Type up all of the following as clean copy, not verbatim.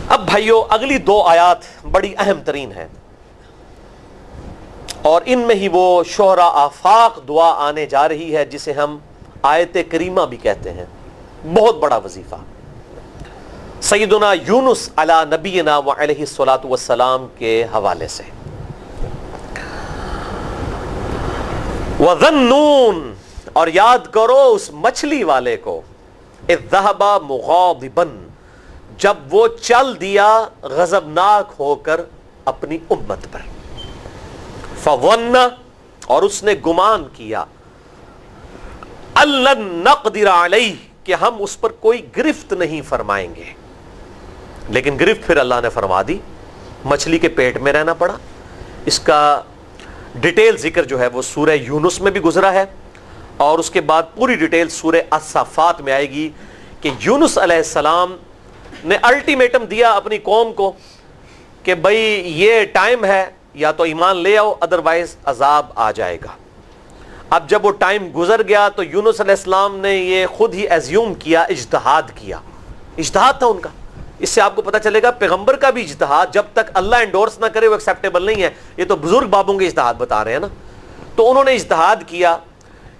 اب بھائیو اگلی دو آیات بڑی اہم ترین ہیں، اور ان میں ہی وہ شہرا آفاق دعا آنے جا رہی ہے جسے ہم آیت کریمہ بھی کہتے ہیں، بہت بڑا وظیفہ سیدنا یونس علی نبینا وعلیہ الصلاۃ والسلام کے حوالے سے۔ وَذَنُّونَ، اور یاد کرو اس مچھلی والے کو، اذ ذہب مغاضبا، جب وہ چل دیا غضبناک ہو کر اپنی امت پر، فظن، اور اس نے گمان کیا، اَلَّن نَقْدِرَ عَلَيْهِ، کہ ہم اس پر کوئی گرفت نہیں فرمائیں گے، لیکن گرفت پھر اللہ نے فرما دی، مچھلی کے پیٹ میں رہنا پڑا۔ اس کا ڈیٹیل ذکر جو ہے وہ سورہ یونس میں بھی گزرا ہے، اور اس کے بعد پوری ڈیٹیل سورہ الصافات میں آئے گی کہ یونس علیہ السلام نے الٹیمیٹم دیا اپنی قوم کو کہ بھئی یہ ٹائم ہے، یا تو ایمان لے آؤ ادروائز عذاب آ جائے گا۔ اب جب وہ ٹائم گزر گیا تو یونس علیہ السلام نے یہ خود ہی ایزیوم کیا، اجتہاد کیا، اجتہاد تھا ان کا۔ اس سے آپ کو پتہ چلے گا پیغمبر کا بھی اجتہاد جب تک اللہ انڈورس نہ کرے وہ ایکسیپٹیبل نہیں ہے۔ یہ تو بزرگ بابوں کے اجتہاد بتا رہے ہیں نا، تو انہوں نے اجتہاد کیا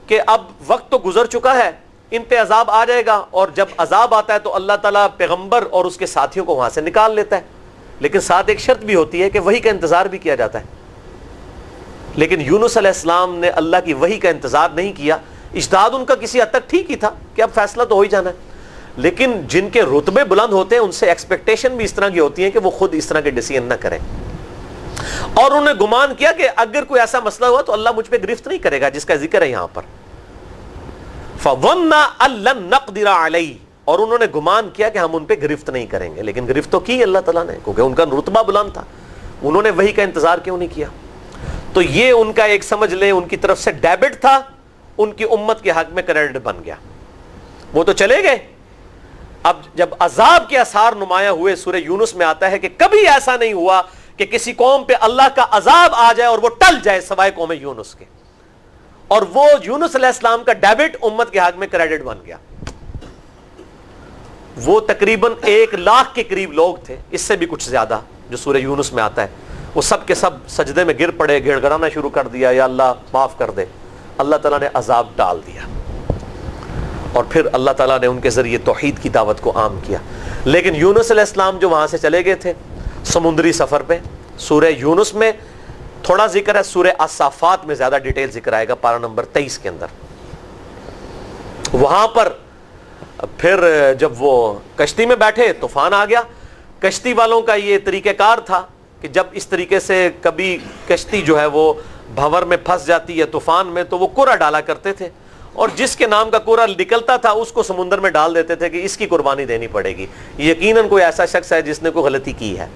کہ اب وقت تو گزر چکا ہے، ان پہ عذاب آ جائے گا، اور جب عذاب آتا ہے تو اللہ تعالیٰ پیغمبر اور اس کے ساتھیوں کو وہاں سے نکال لیتا ہے، لیکن ساتھ ایک شرط بھی ہوتی ہے کہ وحی کا انتظار بھی کیا جاتا ہے۔ لیکن یونس علیہ السلام نے اللہ کی وحی کا انتظار نہیں کیا۔ اجتہاد ان کا کسی حد تک ٹھیک ہی تھا کہ اب فیصلہ تو ہو ہی جانا ہے، لیکن جن کے رتبے بلند ہوتے ہیں ان سے ایکسپیکٹیشن بھی اس طرح کی ہوتی ہے کہ وہ خود اس طرح کے ڈیسیژن نہ کریں، اور انہوں نے گمان کیا کہ اگر کوئی ایسا مسئلہ ہوا تو اللہ مجھ پہ گرفت نہیں کرے گا، جس کا ذکر ہے یہاں پر، فَظَنَّ أَن لَّن نَقْدِرَ عَلَيْهِ، اور انہوں نے گمان کیا کہ ہم ان پہ گرفت نہیں کریں گے، لیکن گرفت تو کی اللہ تعالیٰ نے، کیونکہ ان کا رتبہ بلند تھا۔ انہوں نے وحی کا انتظار کیوں نہیں کیا؟ تو یہ ان کا ایک سمجھ لیں ان کی طرف سے ڈیبٹ تھا، ان کی امت کے حق میں کریڈٹ بن گیا۔ وہ تو چلے گئے، اب جب عذاب کے آثار نمایاں ہوئے، سورہ یونس میں آتا ہے کہ کبھی ایسا نہیں ہوا کہ کسی قوم پہ اللہ کا عذاب آ جائے اور وہ ٹل جائے سوائے قوم یونس کے، اور وہ یونس علیہ السلام کا ڈیبٹ امت کے حق میں کریڈٹ بن گیا۔ وہ تقریباً 1,00,000 کے قریب لوگ تھے، اس سے بھی کچھ زیادہ، جو سورہ یونس میں آتا ہے، وہ سب کے سب سجدے میں گر پڑے، گڑ گڑانا شروع کر دیا، یا اللہ معاف کر دے۔ اللہ تعالیٰ نے عذاب ڈال دیا، اور پھر اللہ تعالیٰ نے ان کے ذریعے توحید کی دعوت کو عام کیا۔ لیکن یونس علیہ السلام جو وہاں سے چلے گئے تھے سمندری سفر پہ، سورہ یونس میں تھوڑا ذکر ہے، سورہ الصافات میں زیادہ ڈیٹیل ذکر آئے گا، پارہ نمبر 23 کے اندر۔ وہاں پر پھر جب وہ کشتی میں بیٹھے طوفان آ گیا۔ کشتی والوں کا یہ طریقہ کار تھا کہ جب اس طریقے سے کبھی کشتی جو ہے وہ بھنور میں پھنس جاتی ہے طوفان میں، تو وہ کوڑا ڈالا کرتے تھے، اور جس کے نام کا کوڑا نکلتا تھا اس کو سمندر میں ڈال دیتے تھے کہ اس کی قربانی دینی پڑے گی، یقیناً کوئی ایسا شخص ہے جس نے کوئی غلطی کی ہے۔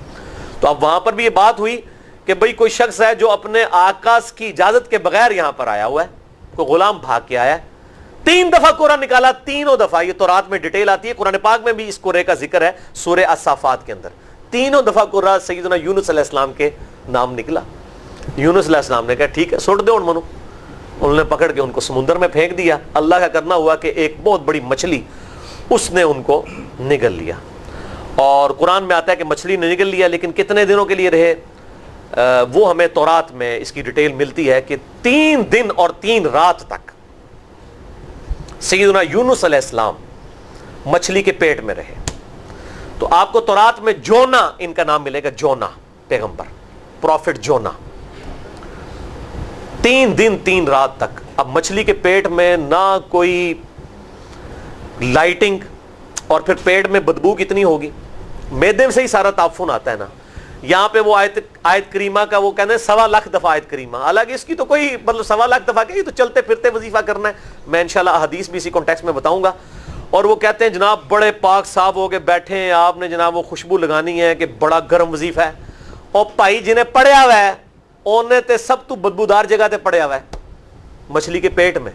تو اب وہاں پر بھی یہ بات ہوئی کہ بھئی کوئی شخص ہے جو اپنے آقا کی اجازت کے بغیر یہاں پر آیا ہوا ہے، کوئی غلام بھاگ کے آیا ہے، 3 دفعہ کوڑا نکالا، تینوں دفعہ، یہ تورات میں ڈیٹیل آتی ہے، قرآن پاک میں بھی اس کوڑے کا ذکر ہے سورہ الصافات کے اندر، تینوں دفعہ کوڑا سیدنا یونس علیہ السلام کے نام نکلا۔ یونس علیہ السلام نے کہا ٹھیک ہے سوٹ دے ان منو، انہوں نے پکڑ کے ان کو سمندر میں پھینک دیا۔ اللہ کا کرنا ہوا کہ ایک بہت بڑی مچھلی اس نے ان کو نگل لیا، اور قرآن میں آتا ہے کہ مچھلی نے نگل لیا، لیکن کتنے دنوں کے لیے رہے وہ ہمیں تورات میں اس کی ڈیٹیل ملتی ہے کہ 3 دن اور 3 رات تک سیدنا یونس علیہ السلام مچھلی کے پیٹ میں رہے۔ تو آپ کو تورات میں جونا ان کا نام ملے گا، جونا پیغمبر، پروفٹ جونا، 3 دن 3 رات تک۔ اب مچھلی کے پیٹ میں نہ کوئی لائٹنگ، اور پھر پیٹ میں بدبو کتنی ہوگی، میدے سے ہی سارا تعفن آتا ہے نا۔ یہاں پہ وہ آیت کریمہ کا وہ کہتے ہیں 1.25 دفعہ آیت کریمہ، حالانکہ اس کی تو کوئی مطلب 1.25 دفعہ کہ یہ تو چلتے پھرتے وظیفہ کرنا ہے، میں انشاءاللہ احادیث بھی اسی کانٹیکسٹ میں بتاؤں گا۔ اور وہ کہتے ہیں جناب بڑے پاک صاحب ہو کے بیٹھے ہیں آپ نے، جناب وہ خوشبو لگانی ہے کہ بڑا گرم وظیفہ ہے، اور بھائی جنہیں پڑیا ہوا ہے انہیں تے سب تو بدبودار جگہ تے پڑیا ہوا ہے مچھلی کے پیٹ میں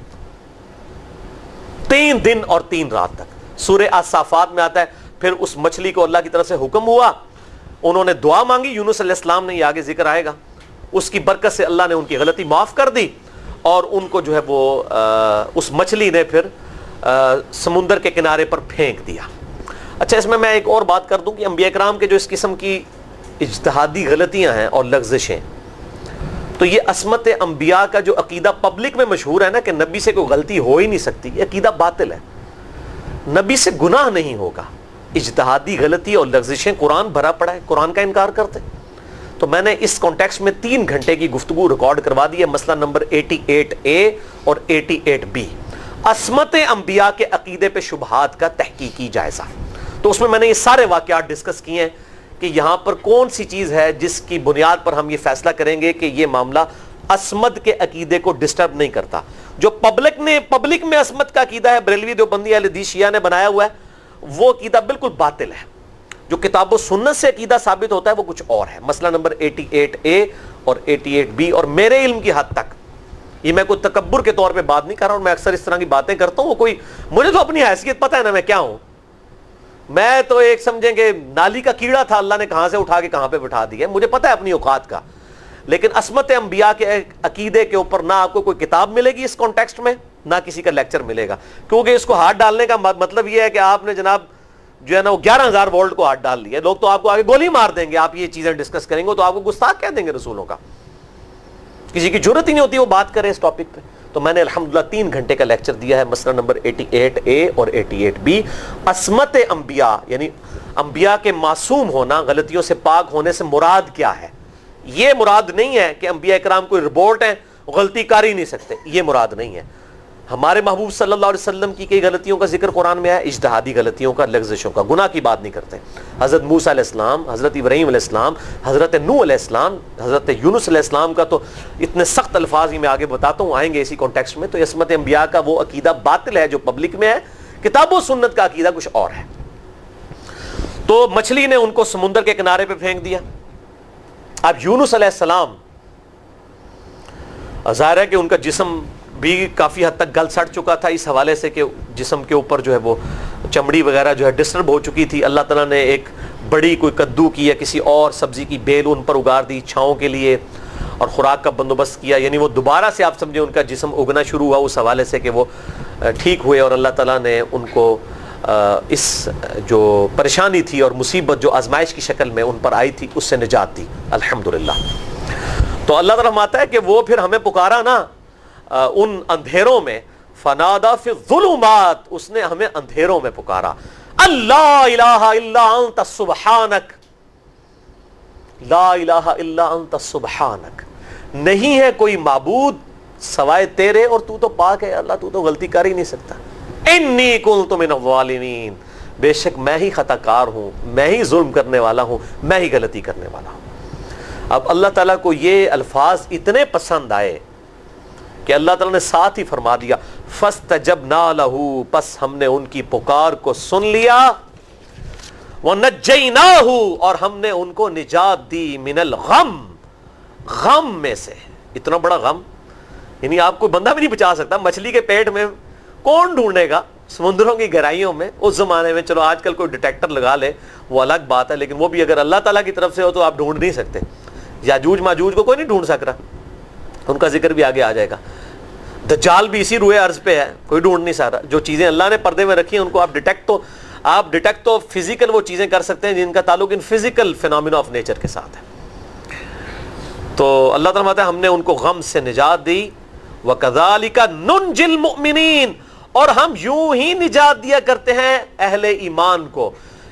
3 دن اور 3 رات تک۔ سورہ الصافات میں آتا ہے پھر اس مچھلی کو اللہ کی طرف سے حکم ہوا، انہوں نے دعا مانگی یونس علیہ السلام نے، یہ آگے ذکر آئے گا، اس کی برکت سے اللہ نے ان کی غلطی معاف کر دی، اور ان کو جو ہے وہ اس مچھلی نے پھر سمندر کے کنارے پر پھینک دیا۔ اچھا اس میں ایک اور بات کر دوں کہ انبیاء کرام کے جو اس قسم کی اجتہادی غلطیاں ہیں اور لغزشیں، تو یہ عصمت انبیاء کا جو عقیدہ پبلک میں مشہور ہے نا کہ نبی سے کوئی غلطی ہو ہی نہیں سکتی، یہ عقیدہ باطل ہے. نبی سے گناہ نہیں ہوگا. اجتہادی غلطی اور لغزشیں قرآن بھرا پڑا ہے، قرآن کا انکار کرتے. تو میں نے اس کانٹیکسٹ میں 3 گھنٹے کی گفتگو ریکارڈ کروا دی ہے، مسئلہ نمبر 88A اور 88B، عصمت انبیاء کے عقیدے پہ شبہات کا تحقیقی جائزہ. تو اس میں نے یہ سارے واقعات ڈسکس کیے ہیں کہ یہاں پر کون سی چیز ہے جس کی بنیاد پر ہم یہ فیصلہ کریں گے کہ یہ معاملہ عصمت کے عقیدے کو ڈسٹرب نہیں کرتا. جو پبلک میں عصمت کا عقیدہ ہے، بریلوی دیوبندی اہل حدیث شیعہ نے بنایا ہوا ہے، وہ عقیدہ بالکل باطل ہے. جو کتاب و سنت سے عقیدہ ثابت ہوتا ہے وہ کچھ اور ہے. مسئلہ نمبر 88A اور 88B. اور میرے علم کی حد تک یہ میں کوئی تکبر کے طور پہ بات نہیں کر رہا ہوں، میں اکثر اس طرح کی باتیں کرتا ہوں، وہ کوئی مجھے تو اپنی حیثیت پتہ ہے نا میں کیا ہوں. میں تو ایک سمجھیں کہ نالی کا کیڑا تھا، اللہ نے کہاں سے اٹھا کے کہاں پہ بٹھا دیا، مجھے پتہ ہے اپنی اوقات کا. لیکن عصمت انبیاء کے عقیدے کے اوپر نہ آپ کو کوئی کتاب ملے گی اس کانٹیکسٹ میں، نہ کسی کا لیکچر ملے گا، کیونکہ اس کو ہاتھ ڈالنے کا مطلب یہ ہے کہ آپ نے جناب جو ہے نا وہ 11,000 وولٹ کو ہاتھ ڈال لیا. لوگ تو آپ کو آگے گولی مار دیں گے، آپ یہ چیزیں ڈسکس کریں گے تو آپ کو گستاخ کہہ دیں گے رسولوں کا. کسی کی جرت ہی نہیں ہوتی وہ بات کرے اس ٹاپک پہ. تو میں نے الحمدللہ 3 گھنٹے کا لیکچر دیا ہے، مسئلہ نمبر 88A اور 88B. عصمت انبیاء یعنی انبیاء کے معصوم ہونا، غلطیوں سے پاک ہونے سے مراد کیا ہے. یہ مراد نہیں ہے کہ انبیاء کرام کوئی ربورٹ ہیں، غلطی کر ہی نہیں سکتے، یہ مراد نہیں ہے. ہمارے محبوب صلی اللہ علیہ وسلم کی کئی غلطیوں کا ذکر قرآن میں ہے، اجتہادی غلطیوں کا، لغزشوں کا. گناہ کی بات نہیں کرتے. حضرت موسیٰ علیہ السلام، حضرت ابراہیم علیہ السلام، حضرت نوح علیہ السلام، حضرت یونس علیہ السلام کا تو اتنے سخت الفاظ ہی میں آگے بتاتا ہوں، آئیں گے اسی کانٹیکسٹ میں. تو عصمت انبیاء کا وہ عقیدہ باطل ہے جو پبلک میں ہے، کتاب و سنت کا عقیدہ کچھ اور ہے. تو مچھلی نے ان کو سمندر کے کنارے پہ پھینک دیا. اب یونس علیہ السلام ظاہر ہے کہ ان کا جسم بھی کافی حد تک گل سڑ چکا تھا اس حوالے سے کہ جسم کے اوپر جو ہے وہ چمڑی وغیرہ جو ہے ڈسٹرب ہو چکی تھی. اللہ تعالیٰ نے ایک بڑی کوئی کدو کی یا کسی اور سبزی کی بیل ان پر اگار دی چھاؤں کے لیے اور خوراک کا بندوبست کیا. یعنی وہ دوبارہ سے آپ سمجھیں ان کا جسم اگنا شروع ہوا اس حوالے سے کہ وہ ٹھیک ہوئے اور اللہ تعالیٰ نے ان کو اس جو پریشانی تھی اور مصیبت جو آزمائش کی شکل میں ان پر آئی تھی اس سے نجات دی الحمدللہ. تو اللہ تعالیٰ فرماتا ہے کہ وہ پھر ہمیں پکارا نا ان اندھیروں میں، فنادا فی الظلمات، اس نے ہمیں اندھیروں میں پکارا. اللہ الہ الا انت سبحانک، لا الہ الا انت سبحانک، نہیں ہے کوئی معبود سوائے تیرے اور تو تو پاک ہے اللہ، تو تو غلطی کر ہی نہیں سکتا. انی کنت من الظالمین، بے شک میں ہی خطا کار ہوں، میں ہی ظلم کرنے والا ہوں، میں ہی غلطی کرنے والا ہوں. اب اللہ تعالیٰ کو یہ الفاظ اتنے پسند آئے کہ اللہ تعالیٰ نے ساتھ ہی فرما دیا فَاسْتَجَبْنَا لَهُ، پس ہم نے ان کی پکار کو سن لیا، وَنَجَّيْنَاهُ، اور ہم نے ان کو نجات دی، من الغم، غم میں سے. اتنا بڑا غم یعنی آپ کو بندہ بھی نہیں بچا سکتا. مچھلی کے پیٹ میں کون ڈھونڈے گا سمندروں کی گہرائیوں میں اس زمانے میں. چلو آج کل کوئی ڈیٹیکٹر لگا لے وہ الگ بات ہے، لیکن وہ بھی اگر اللہ تعالیٰ کی طرف سے ہو تو آپ ڈھونڈ نہیں سکتے. یاجوج ماجوج کو کوئی نہیں ڈھونڈ سک رہا، ان کا ذکر بھی آگے آ جائے گا. دجال بھی اسی روئے عرض پہ ہے، کوئی ڈھونڈ نہیں سکتا. جو چیزیں اللہ نے پردے میں رکھی ہیں ان کو آپ ڈیٹیکٹ تو فزیکل وہ چیزیں کر سکتے ہیں جن کا تعلق ان فزیکل فینومینا آف نیچر کے ساتھ ہے. تو اللہ تعالیٰ کہتا ہے ہم نے ان کو غم سے نجات دی. وَكَذَلِكَ نُنْجِي الْمُؤْمِنِينَ، اور ہم یوں ہی نجات دیا کرتے ہیں اہل ایمان کو.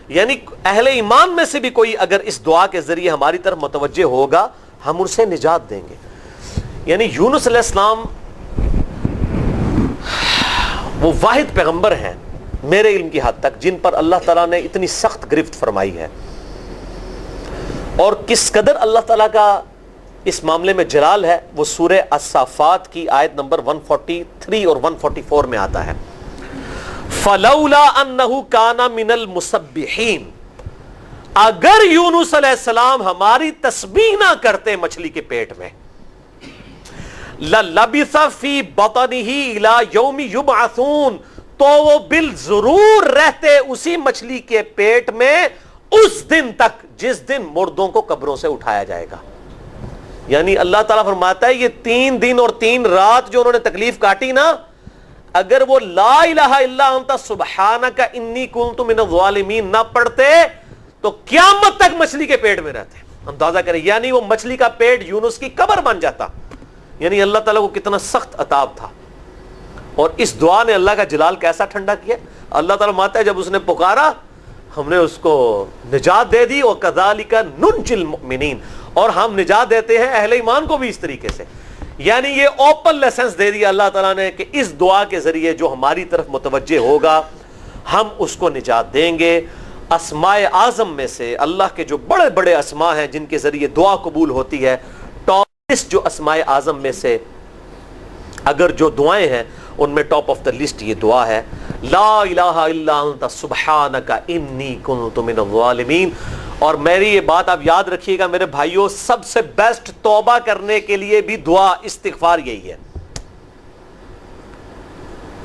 یعنی اہل ایمان میں سے بھی کوئی اگر اس دعا کے ذریعے ہماری طرف متوجہ ہوگا ہم ان سے نجات دیں گے. یعنی یونس علیہ السلام وہ واحد پیغمبر ہیں میرے علم کی حد تک جن پر اللہ تعالیٰ نے اتنی سخت گرفت فرمائی ہے. اور کس قدر اللہ تعالیٰ کا اس معاملے میں جلال ہے وہ سورہ الصافات کی آیت نمبر 143 اور 144 میں آتا ہے. فَلَوْلَا أَنَّهُ كَانَ مِنَ الْمُسَبِّحِينَ، اگر یونس علیہ السلام ہماری تسبیح نہ کرتے مچھلی کے پیٹ میں، لَلَبِثَ فِي بَطْنِهِ إِلَى يَوْمِ يُبْعَثُونَ، تو وہ بالضرور رہتے اسی مچھلی کے پیٹ میں اس دن تک جس دن مردوں کو قبروں سے اٹھایا جائے گا. یعنی اللہ تعالیٰ فرماتا ہے یہ 3 دن اور 3 رات جو انہوں نے تکلیف کاٹی نا، اگر وہ لا الہ الا انت سبحانک انی کنت من الظالمین نہ پڑھتے تو قیامت تک مچھلی کے پیٹ میں رہتے. اندازہ کریں, یعنی وہ مچھلی کا پیٹ یونس کی قبر بن جاتا. یعنی اللہ تعالیٰ کو کتنا سخت عذاب تھا. اور اس دعا نے اللہ کا جلال کیسا ٹھنڈا کیا. اللہ تعالیٰ مانتا ہے جب اس نے پکارا ہم نے اس کو نجات دے دی. وَكَذَلِكَ نُنْجِي الْمُؤْمِنِينَ, اور ہم نجات دیتے ہیں اہل ایمان کو بھی اس طریقے سے. یعنی یہ اوپن لیسنس دے دیا اللہ تعالیٰ نے کہ اس دعا کے ذریعے جو ہماری طرف متوجہ ہوگا ہم اس کو نجات دیں گے. اسماء اعظم میں سے اللہ کے جو بڑے بڑے اسماء ہیں جن کے ذریعے دعا قبول ہوتی ہے, ٹاپ لسٹ جو اسماء اعظم میں سے اگر جو دعائیں ہیں ان میں ٹاپ آف دا لسٹ یہ دعا ہے, لا الہ الا انت سبحانک انی کنت من الظالمین. اور میری یہ بات آپ یاد رکھیے گا میرے بھائیوں, سب سے بیسٹ توبہ کرنے کے لیے بھی دعا استغفار یہی ہے.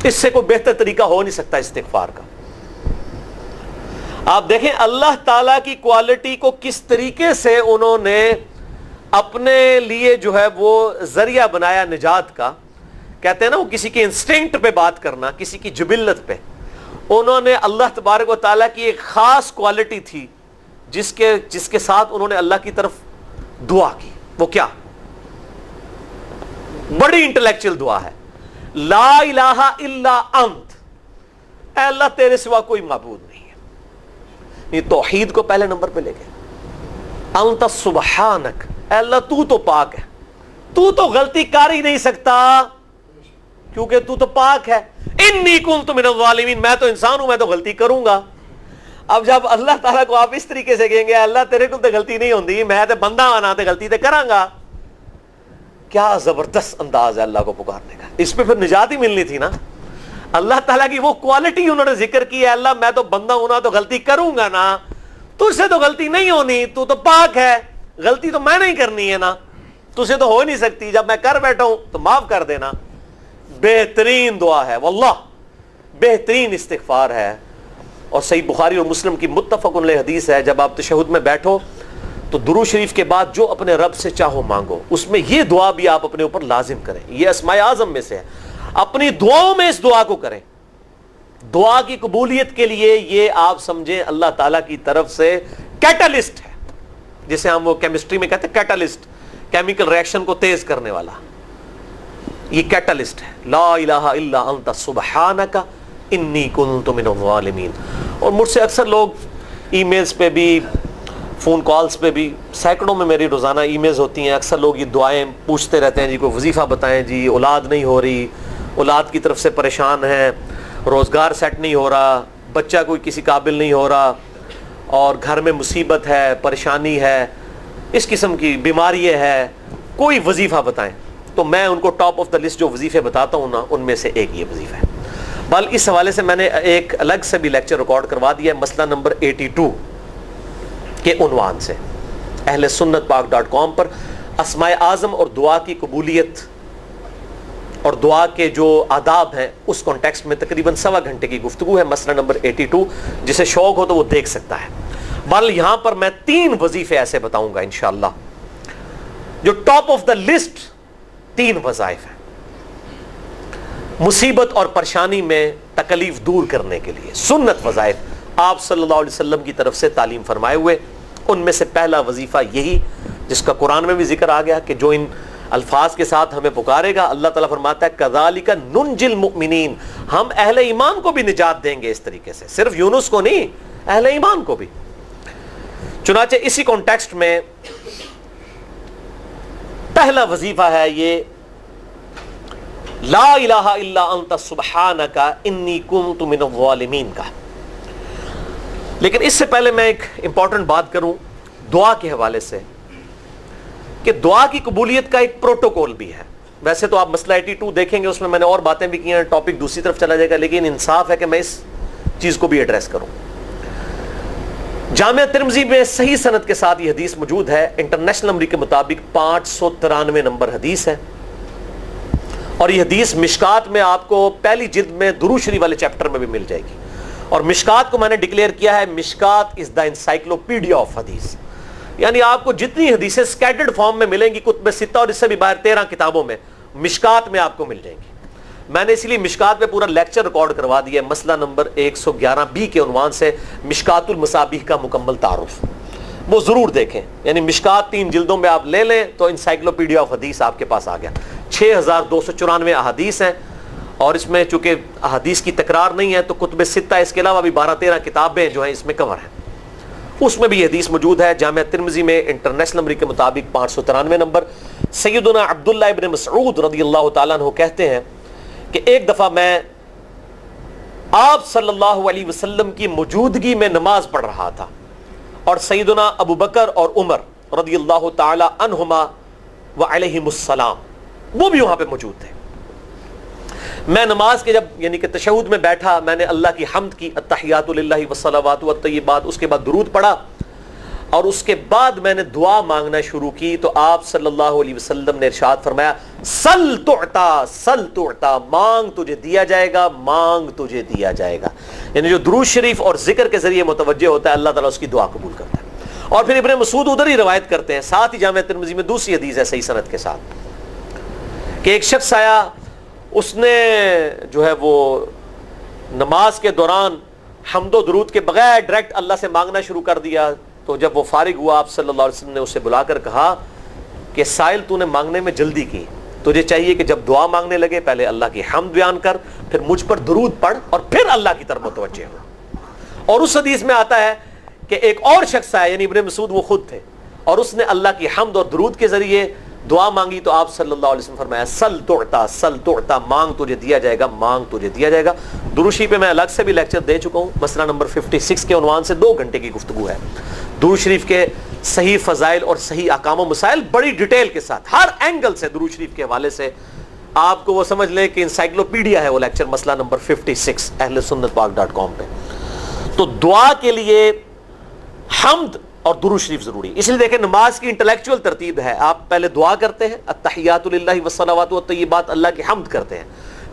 اس سے کوئی بہتر طریقہ ہو نہیں سکتا استغفار کا. آپ دیکھیں اللہ تعالیٰ کی کوالٹی کو کس طریقے سے انہوں نے اپنے لیے جو ہے وہ ذریعہ بنایا نجات کا. کہتے ہیں نا وہ کسی کے انسٹنکٹ پہ بات کرنا, کسی کی جبلت پہ. انہوں نے اللہ تبارک و تعالیٰ کی ایک خاص کوالٹی تھی جس کے ساتھ انہوں نے اللہ کی طرف دعا کی. وہ کیا؟ بڑی انٹلیکچوئل دعا ہے, لا الہ الا انت, اے اللہ تیرے سوا کوئی معبود نہیں ہے. یہ توحید کو پہلے نمبر پہ لے گئے. انت سبحانک, اے اللہ تو تو پاک ہے, تو تو غلطی کر ہی نہیں سکتا کیونکہ تو تو پاک ہے. انی کنت من الظالمین, میں تو انسان ہوں, میں تو غلطی کروں گا. اب جب اللہ تعالیٰ کو آپ اس طریقے سے کہیں گے اللہ تیرے کو تو غلطی نہیں ہوندی, میں تو بندہ آنا تو غلطی تو کراں گا, کیا زبردست انداز ہے اللہ کو پکارنے کا. اس پہ پھر نجات ہی ملنی تھی نا. اللہ تعالیٰ کی وہ کوالٹی انہوں نے ذکر کی ہے, اللہ میں تو بندہ ہونا تو غلطی کروں گا نا, تجھ سے تو غلطی نہیں ہونی, تو تو پاک ہے, غلطی تو میں نہیں کرنی ہے نا, تجھ سے تو ہو نہیں سکتی, جب میں کر بیٹھا ہوں تو معاف کر دینا. بہترین دعا ہے واللہ, بہترین استغفار ہے. اور صحیح بخاری اور مسلم کی متفق علیہ حدیث ہے, جب آپ تشہد میں بیٹھو تو درود شریف کے بعد جو اپنے رب سے چاہو مانگو, اس میں یہ دعا بھی آپ اپنے اوپر لازم کریں. یہ اسماء اعظم میں سے ہے, اپنی دعاؤں میں اس دعا کو کریں. دعا کی قبولیت کے لیے یہ آپ سمجھیں اللہ تعالیٰ کی طرف سے کیٹالسٹ ہے, جسے ہم وہ کیمسٹری میں کہتے ہیں کیٹالسٹ, کیمیکل ریئیکشن کو تیز کرنے والا. یہ کیٹالسٹ ہے, لا الہ الا انت سبحانک انی کنت من الظالمین. اور مجھ سے اکثر لوگ ای میلز پہ بھی, فون کالز پہ بھی, سینکڑوں میں میری روزانہ ای میلز ہوتی ہیں, اکثر لوگ یہ دعائیں پوچھتے رہتے ہیں, جی کوئی وظیفہ بتائیں, جی اولاد نہیں ہو رہی, اولاد کی طرف سے پریشان ہیں, روزگار سیٹ نہیں ہو رہا, بچہ کوئی کسی قابل نہیں ہو رہا, اور گھر میں مصیبت ہے, پریشانی ہے, اس قسم کی بیماری ہے, کوئی وظیفہ بتائیں. تو میں ان کو ٹاپ آف دا لسٹ جو وظیفے بتاتا ہوں نا, ان میں سے ایک یہ وظیفہ ہے. بل اس حوالے سے میں نے ایک الگ سے بھی لیکچر ریکارڈ کروا دیا ہے, مسئلہ نمبر 82 کے عنوان سے, اہل سنت پاک.com پر. اسماء اعظم اور دعا کی قبولیت اور دعا کے جو آداب ہیں اس کانٹیکسٹ میں تقریباً 1.25 گھنٹے کی گفتگو ہے. مسئلہ نمبر 82, جسے شوق ہو تو وہ دیکھ سکتا ہے. بل یہاں پر میں 3 وظیفے ایسے بتاؤں گا انشاءاللہ جو ٹاپ آف دا لسٹ 3 وظائف ہیں مصیبت اور پریشانی میں تکلیف دور کرنے کے لیے, سنت وظائف آپ صلی اللہ علیہ وسلم کی طرف سے تعلیم فرمائے ہوئے. ان میں سے پہلا وظیفہ یہی جس کا قرآن میں بھی ذکر آ گیا کہ جو ان الفاظ کے ساتھ ہمیں پکارے گا, اللہ تعالیٰ فرماتا ہے کذالک ننجی المؤمنین, ہم اہل ایمان کو بھی نجات دیں گے اس طریقے سے, صرف یونس کو نہیں, اہل ایمان کو بھی. چنانچہ اسی کانٹیکسٹ میں پہلا وظیفہ ہے یہ لا الہ الا انت سبحانک انی کنت من الظالمین کا. لیکن اس سے پہلے میں ایک امپورٹنٹ بات کروں دعا کے حوالے سے کہ دعا کی قبولیت کا ایک پروٹوکول بھی ہے. ویسے تو آپ مسئلہ 82 دیکھیں گے, اس میں میں نے اور باتیں بھی کی ہیں, ٹاپک دوسری طرف چلا جائے گا, لیکن انصاف ہے کہ میں اس چیز کو بھی ایڈریس کروں. جامعہ ترمذی میں صحیح سند کے ساتھ یہ حدیث موجود ہے, انٹرنیشنل نمبر کے مطابق 593 نمبر حدیث ہے, اور یہ حدیث مشکات میں آپ کو پہلی جلد میں درود شریف والے چیپٹر میں بھی مل جائے گی. اور مشکات کو میں نے ڈکلیئر کیا ہے, مشکات از دا انسائکلوپیڈیا آف حدیث, یعنی آپ کو جتنی حدیثیں اسکیٹرڈ فارم میں ملیں گی کتب ستہ اور اس سے بھی باہر 13 کتابوں میں, مشکات میں آپ کو مل جائیں گی. میں نے اس لیے مشکات پہ پورا لیکچر ریکارڈ کروا دیا ہے، مسئلہ نمبر 111B کے عنوان سے مشکات المصابیح کا مکمل تعارف، وہ ضرور دیکھیں. یعنی مشکات 3 جلدوں میں آپ لے لیں تو انسائکلوپیڈیا آف حدیث آپ کے پاس آ گیا. 6294 احادیث ہیں، اور اس میں چونکہ احادیث کی تکرار نہیں ہے تو کتب ستہ اس کے علاوہ بھی 12-13 کتابیں جو ہیں اس میں کور ہیں، اس میں بھی یہ حدیث موجود ہے. جامعہ ترمذی میں انٹرنیشنل نمبر کے مطابق 593 نمبر. سیدنا عبداللہ ابن مسعود رضی اللہ تعالیٰ عنہ کہتے ہیں کہ ایک دفعہ میں آپ صلی اللہ علیہ وسلم کی موجودگی میں نماز پڑھ رہا تھا، اور سیدنا ابو بکر اور عمر رضی اللہ تعالی عنہما وعلیہم السلام وہ بھی وہاں پہ موجود تھے. میں نماز کے جب یعنی کہ تشہد میں بیٹھا، میں نے اللہ کی حمد کی، التحیات للہ والصلوات والطیبات، اس کے بعد درود پڑھا، اور اس کے بعد میں نے دعا مانگنا شروع کی تو آپ صلی اللہ علیہ وسلم نے ارشاد فرمایا سل تعطا سل تعطا، مانگ تجھے دیا جائے گا، مانگ تجھے دیا جائے گا. یعنی جو درود شریف اور ذکر کے ذریعے متوجہ ہوتا ہے اللہ تعالیٰ اس کی دعا قبول کرتا ہے. اور پھر ابن مسعود ادھر ہی روایت کرتے ہیں، ساتھ ہی جامعہ ترمذی میں دوسری حدیث ہے صحیح سند کے ساتھ کہ ایک شخص آیا، اس نے جو ہے وہ نماز کے دوران حمد و درود کے بغیر ڈائریکٹ اللہ سے مانگنا شروع کر دیا. تو جب وہ فارغ ہوا آپ صلی اللہ علیہ وسلم نے اسے بلا کر کہا کہ سائل تو نے مانگنے میں جلدی کی، تجھے چاہیے کہ جب دعا مانگنے لگے پہلے اللہ کی حمد بیان کر، پھر مجھ پر درود پڑھ، اور پھر اللہ کی طرف متوجہ ہو. اور اس حدیث میں آتا ہے کہ ایک اور شخص آیا، یعنی ابن مسعود وہ خود تھے، اور اس نے اللہ کی حمد اور درود کے ذریعے دعا مانگی تو آپ صلی اللہ علیہ وسلم فرمایا سل تعطا، مانگ تجھے دیا جائے گا، مانگ تجھے دیا جائے گا. درود شریف پہ میں الگ سے بھی لیکچر دے چکا ہوں، مسئلہ نمبر 56 کے عنوان سے 2 گھنٹے کی گفتگو ہے. درود شریف کے صحیح فضائل اور صحیح احکام و مسائل بڑی ڈیٹیل کے ساتھ ہر اینگل سے درود شریف کے حوالے سے آپ کو وہ سمجھ لیں کہ انسائکلوپیڈیا ہے وہ لیکچر، مسئلہ نمبر 56 اہل سنت پاک .com پہ. تو دعا کے لیے حمد اور درود شریف ضروری. اس لیے دیکھیں نماز کی انٹلیکچوئل ترتیب ہے، آپ پہلے دعا کرتے ہیں التحیات للہ والصلوات والطیبات، اللہ کی حمد کرتے ہیں،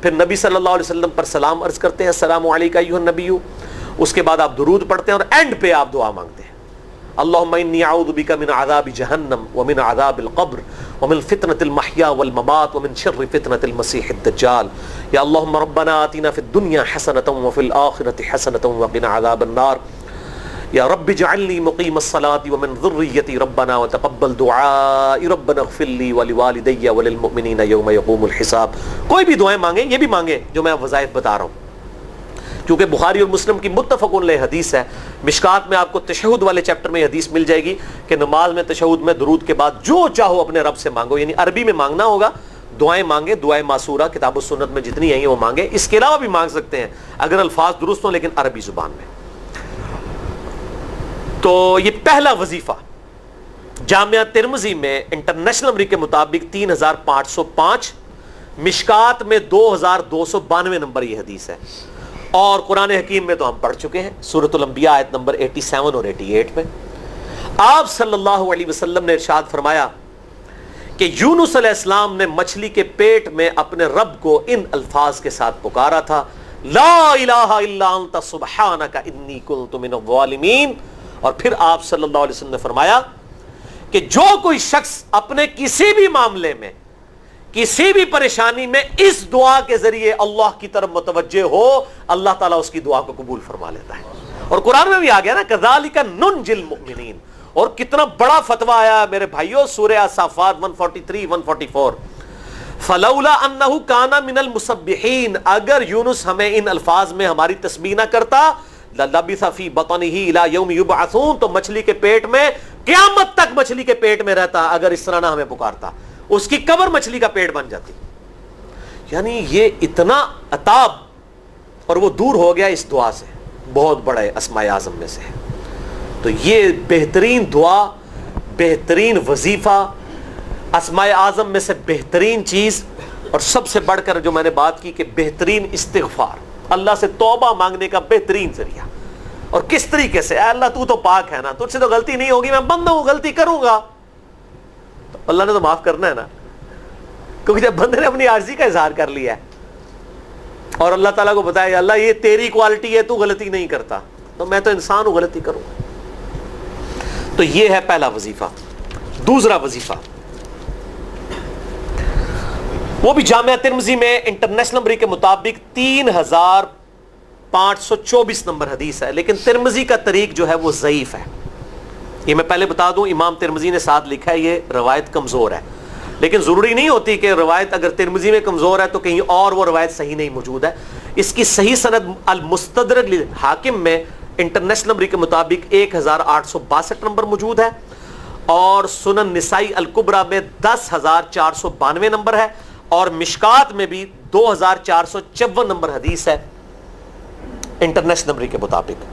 پھر نبی صلی اللہ علیہ وسلم پر سلام عرض کرتے ہیں السلام علیکہ ایھا النبی، اس کے بعد آپ درود پڑھتے ہیں، اور اینڈ پہ آپ دعا مانگتے ہیں اللہم انی اعوذ بک من عذاب جہنم ومن عذاب القبر ومن فتنة المحیا والممات ومن شر فتنة المسیح الدجال، یا اللہم ربنا آتنا فی الدنیا حسنة وفی الآخرة حسنة وقنا عذاب النار، یا رب اجعلنی مقیم الصلاة ومن ذریتی ربنا وتقبل دعائی ربنا اغفر لی ولوالدی وللمؤمنین یوم یقوم الحساب. کوئی بھی دعائیں مانگیں، یہ بھی مانگیں جو میں وظائف بتا رہا ہوں، کیونکہ بخاری اور مسلم کی متفق علیہ حدیث ہے. مشکات میں آپ کو تشہد والے چیپٹر میں حدیث مل جائے گی کہ نماز میں تشہد میں درود کے بعد جو چاہو اپنے رب سے مانگو، یعنی عربی میں مانگنا ہوگا، دعائیں مانگے، دعائیں معصورہ کتاب و سنت میں جتنی ہیں وہ مانگے، اس کے علاوہ بھی مانگ سکتے ہیں اگر الفاظ درست ہوں لیکن عربی زبان میں. تو یہ پہلا وظیفہ جامعہ ترمذی میں انٹرنیشنل نمبر کے مطابق 3505، مشکات میں 2292 نمبر یہ حدیث ہے، اور قرآن حکیم میں تو ہم پڑھ چکے ہیں سورۃ الانبیاء آیت نمبر 87 اور 88 میں. آپ صلی اللہ علیہ وسلم نے ارشاد فرمایا کہ یونس علیہ السلام نے مچھلی کے پیٹ میں اپنے رب کو ان الفاظ کے ساتھ پکارا تھا لا الہ الا انت سبحانک انی کنت من الظالمین. اور پھر آپ صلی اللہ علیہ وسلم نے فرمایا کہ جو کوئی شخص اپنے کسی بھی معاملے میں، کسی بھی پریشانی میں اس دعا کے ذریعے اللہ کی طرف متوجہ ہو، اللہ تعالیٰ اس کی دعا کو قبول فرما لیتا ہے. اور قرآن میں بھی آ گیا نا کذالک ننجی المؤمنین، اور کتنا بڑا فتویٰ آیا میرے بھائیوں سورہ الصافات 143 144 فلولا انہ کان من المسبحین، اگر یونس ہمیں ان الفاظ میں ہماری تسبیح نہ کرتا للبث فی بطنہ الی یوم یبعثون، تو مچھلی کے پیٹ میں قیامت تک مچھلی کے پیٹ میں رہتا اگر اس طرح نہ ہمیں پکارتا، اس کی قبر مچھلی کا پیٹ بن جاتی. یعنی یہ اتنا عطاب، اور وہ دور ہو گیا اس دعا سے، بہت بڑے اسماء اعظم میں سے ہے. تو یہ بہترین دعا، بہترین وظیفہ، اسماء اعظم میں سے بہترین چیز، اور سب سے بڑھ کر جو میں نے بات کی کہ بہترین استغفار، اللہ سے توبہ مانگنے کا بہترین ذریعہ. اور کس طریقے سے، اے اللہ تو پاک ہے نا، تجھ سے تو غلطی نہیں ہوگی، میں بندہ ہوں غلطی کروں گا، تو اللہ نے تو معاف کرنا ہے نا، کیونکہ جب بندے نے اپنی عاجزی کا اظہار کر لیا ہے اور اللہ تعالیٰ کو بتایا اللہ یہ تیری کوالٹی ہے، تو غلطی نہیں کرتا، تو میں تو انسان ہوں غلطی کروں گا. تو یہ ہے پہلا وظیفہ. دوسرا وظیفہ وہ بھی جامعہ ترمذی میں انٹرنیشنل نمبر کے مطابق 3524 نمبر حدیث ہے، لیکن ترمذی کا طریق جو ہے وہ ضعیف ہے. یہ میں پہلے بتا دوں، امام ترمذی نے ساتھ لکھا ہے یہ روایت کمزور ہے، لیکن ضروری نہیں ہوتی کہ روایت اگر ترمذی میں کمزور ہے تو کہیں اور وہ روایت صحیح نہیں موجود ہے. اس کی صحیح سند المستدرک للحاکم میں انٹرنیشنل نمبر کے مطابق 1862 نمبر موجود ہے، اور سنن نسائی الکبریٰ میں 10492 نمبر ہے، اور مشکات میں بھی 2454 نمبر حدیث ہے انٹرنیشنل نمبر کے مطابق.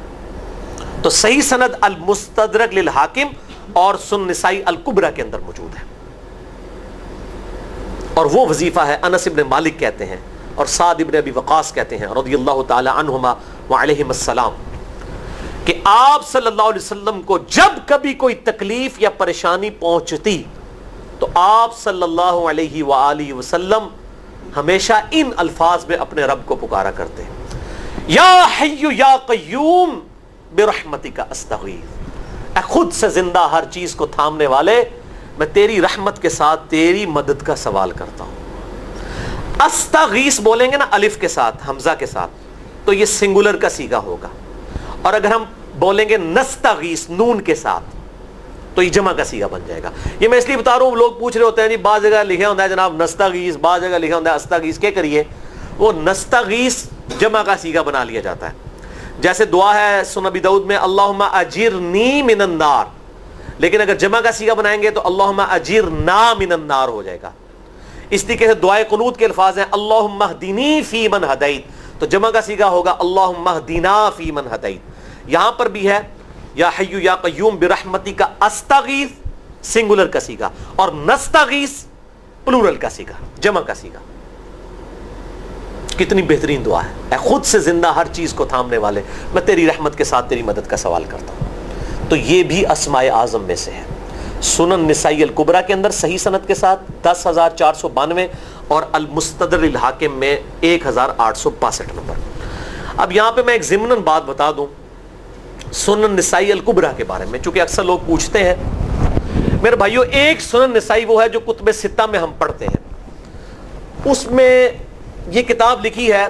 تو صحیح سند المستدرک للحاکم اور سنن نسائی الکبریٰ کے اندر موجود ہے. اور وہ وظیفہ ہے انس ابن مالک کہتے ہیں اور سعد ابن ابی وقاص کہتے ہیں رضی اللہ تعالی عنہما وعلیہم السلام کہ آپ صلی اللہ علیہ وسلم کو جب کبھی کوئی تکلیف یا پریشانی پہنچتی تو آپ صلی اللہ علیہ وآلہ وسلم ہمیشہ ان الفاظ میں اپنے رب کو پکارا کرتے ہیں، یا حی یا قیوم برحمتک استغیث، اے خود سے زندہ ہر چیز کو تھامنے والے، میں تیری رحمت کے ساتھ تیری مدد کا سوال کرتا ہوں. استغیث بولیں گے نا الف کے ساتھ حمزہ کے ساتھ تو یہ سنگولر کا صیغہ ہوگا، اور اگر ہم بولیں گے نستغیث نون کے ساتھ تو یہ جمع کا صیغہ بن جائے گا. یہ میں اس لیے بتا رہا ہوں، لوگ پوچھ رہے ہوتے ہیں جی بعض جگہ لکھا ہوتا ہے جناب نستغیث، بعض جگہ لکھا ہوتا ہے استغیث، کیا کریے؟ وہ نستغیث جمع کا صیغہ بنا لیا جاتا ہے. جیسے دعا ہے سنن ابی داؤد میں اللہم اجرنی من النار، لیکن اگر جمع کا صیغہ بنائیں گے تو اللہم اجرنا من النار ہو جائے گا. اس طریقے سے دعائے قنوت کے الفاظ ہیں اللہم اہدنی فی من ہدیت، تو جمع کا صیغہ ہوگا اللہم اہدنا فی من ہدیت. یہاں پر بھی ہے یا حی یا قیوم برحمتک استغیث سنگولر کا صیغہ، اور نستغیث پلورل کا صیغہ جمع کا صیغہ. کتنی بہترین دعا ہے، اے خود سے زندہ ہر چیز کو تھامنے والے، میں تیری رحمت کے ساتھ تیری مدد کا سوال کرتا ہوں. تو یہ بھی اسماء اعظم میں سے ہے. سنن نسائی الکبریٰ کے اندر صحیح سند کے ساتھ 10492 اور المستدرک للحاکم میں 1862 نمبر. اب یہاں پہ میں ایک ضمناً بات بتا دوں سنن نسائی الکبریٰ کے بارے میں، چونکہ اکثر لوگ پوچھتے ہیں. میرے بھائیو، ایک سنن نسائی وہ ہے جو کتب ستہ میں ہم پڑھتے ہیں، اس میں یہ کتاب لکھی ہے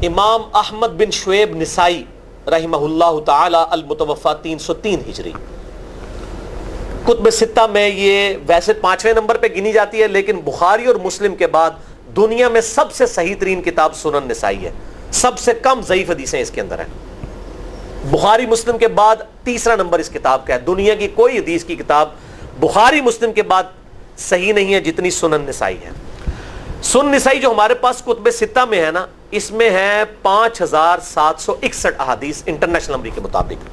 امام احمد بن شعیب نسائی رحمہ اللہ تعالی المتوفی 303 ہجری. کتب ستہ میں یہ ویسے 5ویں نمبر پہ گنی جاتی ہے، لیکن بخاری اور مسلم کے بعد دنیا میں سب سے صحیح ترین کتاب سنن نسائی ہے. سب سے کم ضعیف حدیثیں اس کے اندر ہیں. بخاری مسلم کے بعد تیسرا نمبر اس کتاب کا ہے. دنیا کی کوئی حدیث کی کتاب بخاری مسلم کے بعد صحیح نہیں ہے جتنی سنن نسائی ہے. سنن نسائی جو ہمارے پاس کتب ستہ میں ہے نا، اس میں ہے 5761 احادیث انٹرنیشنل نمبر کے مطابق.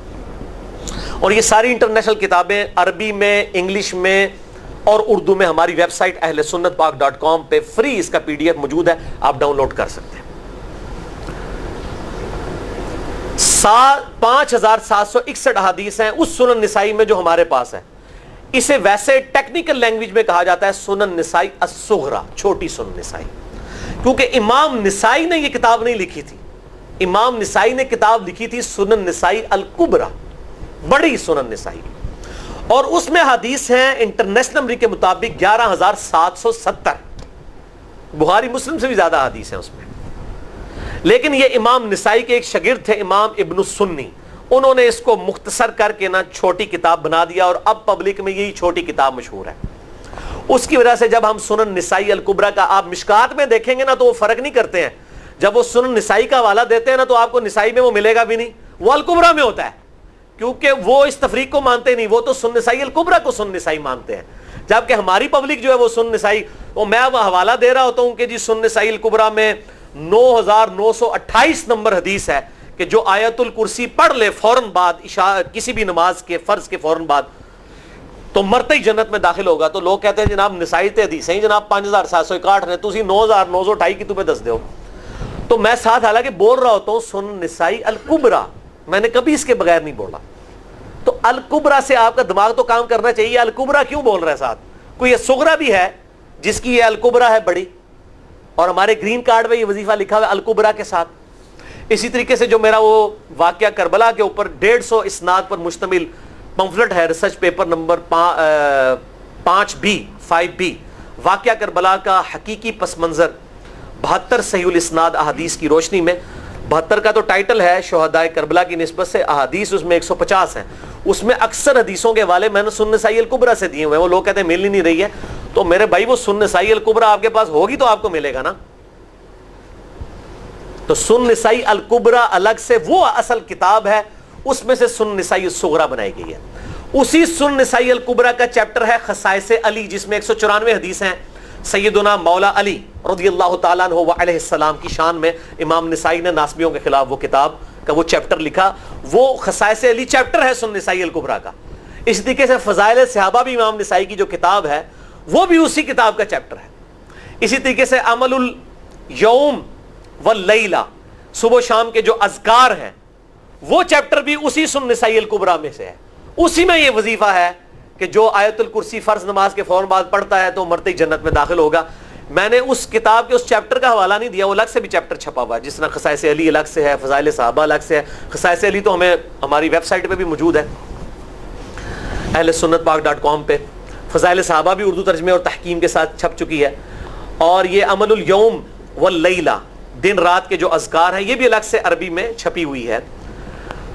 اور یہ ساری انٹرنیشنل کتابیں عربی میں، انگلش میں اور اردو میں ہماری ویب سائٹ اہل سنت پاک.com پہ فری اس کا PDF موجود ہے، آپ ڈاؤن لوڈ کر سکتے ہیں. 5761 احادیث ہیں اس سنن نسائی میں جو ہمارے پاس ہے. اسے ویسے ٹیکنیکل لینگویج میں کہا جاتا ہے سنن نسائی الصغریٰ، چھوٹی سنن نسائی، کیونکہ امام نسائی نے یہ کتاب نہیں لکھی تھی. امام نسائی نے کتاب لکھی تھی سنن نسائی الکبریٰ، بڑی سنن نسائی، اور اس میں حدیث ہیں انٹرنیشنل نمبر کے مطابق 11770. بخاری مسلم سے بھی زیادہ حدیث ہیں اس میں. لیکن یہ امام نسائی کے ایک شاگرد تھے امام ابن السنی، انہوں نے اس کو مختصر کر کے نا چھوٹی کتاب بنا دیا، اور اب پبلک میں یہی چھوٹی کتاب مشہور ہے. اس کی وجہ سے جب ہم سنن نسائی الکبریٰ کا آپ مشکات میں دیکھیں گے نا تو وہ فرق نہیں کرتے ہیں. جب وہ سنن نسائی کا حوالہ دیتے ہیں نا تو آپ کو نسائی میں وہ ملے گا بھی نہیں، وہ الکبریٰ میں ہوتا ہے، کیونکہ وہ اس تفریق کو مانتے نہیں، وہ تو سنن نسائی الکبریٰ کو سنن نسائی مانتے ہیں. جبکہ ہماری پبلک جو ہے وہ سنن نسائی، وہ میں وہ حوالہ دے رہا ہوتا ہوں کہ جی سنن نسائی الکبریٰ میں 9928 نمبر حدیث ہے کہ جو آیت الکرسی پڑھ لے فوراً بعد کسی بھی نماز کے فرض کے فوراً بعد تو مرتے ہی جنت میں داخل ہوگا. تو لوگ کہتے ہیں جناب نسائی تے حدیث ہیں جناب 5761 نے، تسی 9928 کی تمہیں دس دیو. تو میں ساتھ حالانکہ بول رہا ہوتا ہوں سنن نسائی الکبریٰ، میں نے کبھی اس کے بغیر نہیں بولا. تو الکبریٰ سے آپ کا دماغ تو کام کرنا چاہیے، الکبریٰ کیوں بول رہا ہے ساتھ؟ کوئی یہ صغریٰ بھی ہے جس کی یہ الکبریٰ ہے بڑی، اور ہمارے گرین کارڈ میں یہ وظیفہ لکھا ہوا ہے الکبریٰ کے ساتھ. اسی طریقے سے جو میرا وہ واقعہ کربلا کے اوپر 150 اسناد پر مشتمل پمفلٹ ہے، ریسرچ پیپر نمبر 5B واقعہ کربلا کا حقیقی پس منظر 72 صحیح الاسناد احادیث کی روشنی میں، 72 کا تو ٹائٹل ہے شہدائے کربلا کی نسبت سے، احادیث اس میں 150 ہیں، اس میں اکثر حدیثوں کے حوالے میں نے سنن نسائی الکبریٰ سے دیے ہوئے ہیں۔ وہ لوگ کہتے ہیں مل ہی نہیں رہی ہے، تو میرے بھائی وہ سنن نسائی الکبریٰ آپ کے پاس ہوگی تو آپ کو ملے گا نا۔ تو سنن نسائی الکبریٰ الگ سے وہ اصل کتاب ہے، اس میں سے سنن نسائی الصغریٰ بنائی گئی ہے۔ اسی سنن نسائی الکبریٰ کا چیپٹر ہے خصائص علی، جس میں 194 حدیث ہیں سیدنا مولا علی رضی اللہ تعالیٰ عنہ و علیہ السلام کی شان میں۔ امام نسائی نے ناسبیوں کے خلاف وہ کتاب کا وہ چیپٹر لکھا، وہ خصائص علی چیپٹر ہے سنن نسائی الکبریٰ کا۔ اس طریقے سے فضائل صحابہ بھی امام نسائی کی جو کتاب ہے وہ بھی اسی کتاب کا چیپٹر ہے۔ اسی طریقے سے عمل الیوم واللیلہ، صبح و شام کے جو اذکار ہیں وہ چیپٹر بھی اسی سنن نسائی الکبریٰ میں سے ہے۔ اسی میں یہ وظیفہ ہے کہ جو آیت الکرسی فرض نماز کے فوراً بعد پڑھتا ہے تو مرتے ہی جنت میں داخل ہوگا۔ میں نے اس کتاب کے اس چیپٹر کا حوالہ نہیں دیا، وہ الگ سے بھی چیپٹر چھپا ہوا ہے، جس طرح خصائص علی الگ سے ہے، فضائل صحابہ الگ سے ہے۔ خصائص علی تو ہمیں ہماری ویب سائٹ پہ بھی موجود ہے اہل سنت پاک.com پہ، فضائل صحابہ بھی اردو ترجمے اور تحکیم کے ساتھ چھپ چکی ہے، اور یہ عمل الیوم واللیلہ، دن رات کے جو اذکار ہیں، یہ بھی الگ سے عربی میں چھپی ہوئی ہے۔